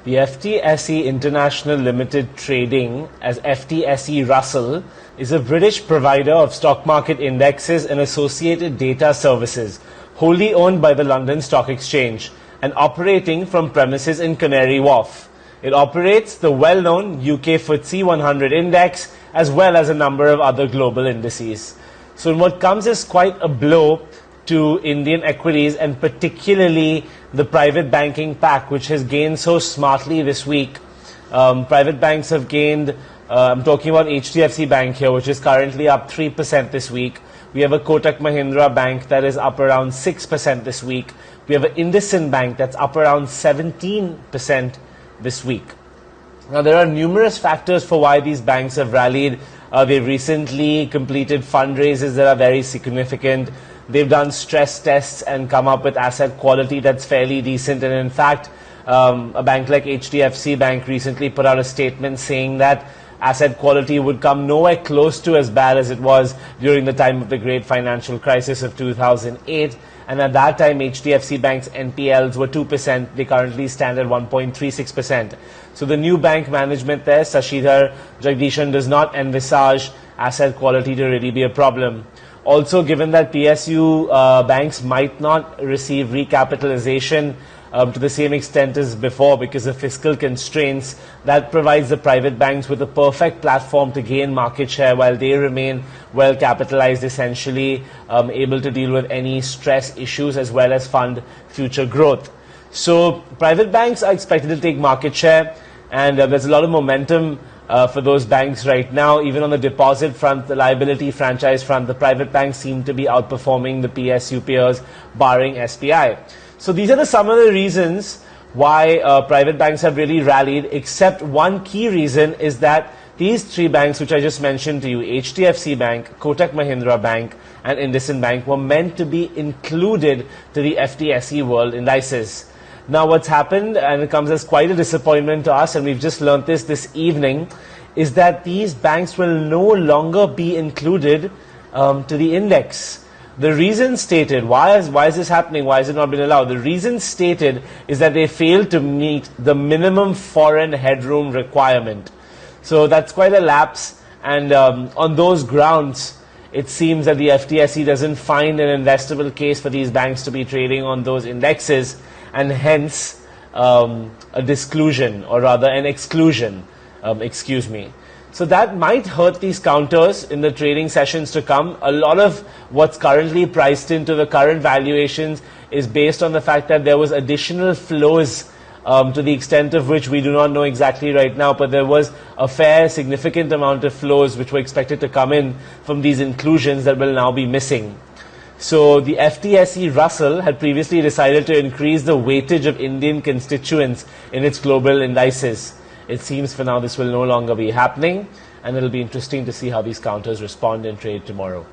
The FTSE International Limited Trading, as FTSE Russell, is a British provider of stock market indexes and associated data services, wholly owned by the London Stock Exchange and operating from premises in Canary Wharf. It operates the well-known UK FTSE 100 index as well as a number of other global indices. So in what comes as quite a blow to Indian equities, and particularly the private banking pack, which has gained so smartly this week. Private banks have gained, I'm talking about HDFC Bank here, which is currently up 3% this week. We have a Kotak Mahindra Bank that is up around 6% this week. We have an IndusInd Bank that's up around 17% this week. Now, there are numerous factors for why these banks have rallied. They've recently completed fundraisers that are very significant. They've done stress tests and come up with asset quality that's fairly decent. And in fact, a bank like HDFC Bank recently put out a statement saying that asset quality would come nowhere close to as bad as it was during the time of the great financial crisis of 2008. And at that time, HDFC Bank's NPLs were 2%. They currently stand at 1.36%. So the new bank management there, Sashidhar Jagdishan, does not envisage asset quality to really be a problem. Also, given that PSU banks might not receive recapitalization to the same extent as before because of fiscal constraints, that provides the private banks with a perfect platform to gain market share while they remain well capitalized, essentially able to deal with any stress issues as well as fund future growth. So private banks are expected to take market share, and there's a lot of momentum for those banks right now. Even on the deposit front, the liability franchise front, the private banks seem to be outperforming the PSU peers, barring SBI. So these are some of the reasons why private banks have really rallied, except one key reason is that these three banks, which I just mentioned to you, HDFC Bank, Kotak Mahindra Bank, and IndusInd Bank, were meant to be included to the FTSE World Indices. Now, what's happened, and it comes as quite a disappointment to us, and we've just learnt this evening, is that these banks will no longer be included to the index. The reason stated, why is this happening? Why has it not been allowed? The reason stated is that they failed to meet the minimum foreign headroom requirement. So that's quite a lapse, and on those grounds, it seems that the FTSE doesn't find an investable case for these banks to be trading on those indexes, and hence a disclusion, or rather an exclusion, So that might hurt these counters in the trading sessions to come. A lot of what's currently priced into the current valuations is based on the fact that there was additional flows to the extent of which we do not know exactly right now, but there was a fair significant amount of flows which were expected to come in from these inclusions that will now be missing. So the FTSE Russell had previously decided to increase the weightage of Indian constituents in its global indices. It seems for now this will no longer be happening, and it'll be interesting to see how these counters respond and trade tomorrow.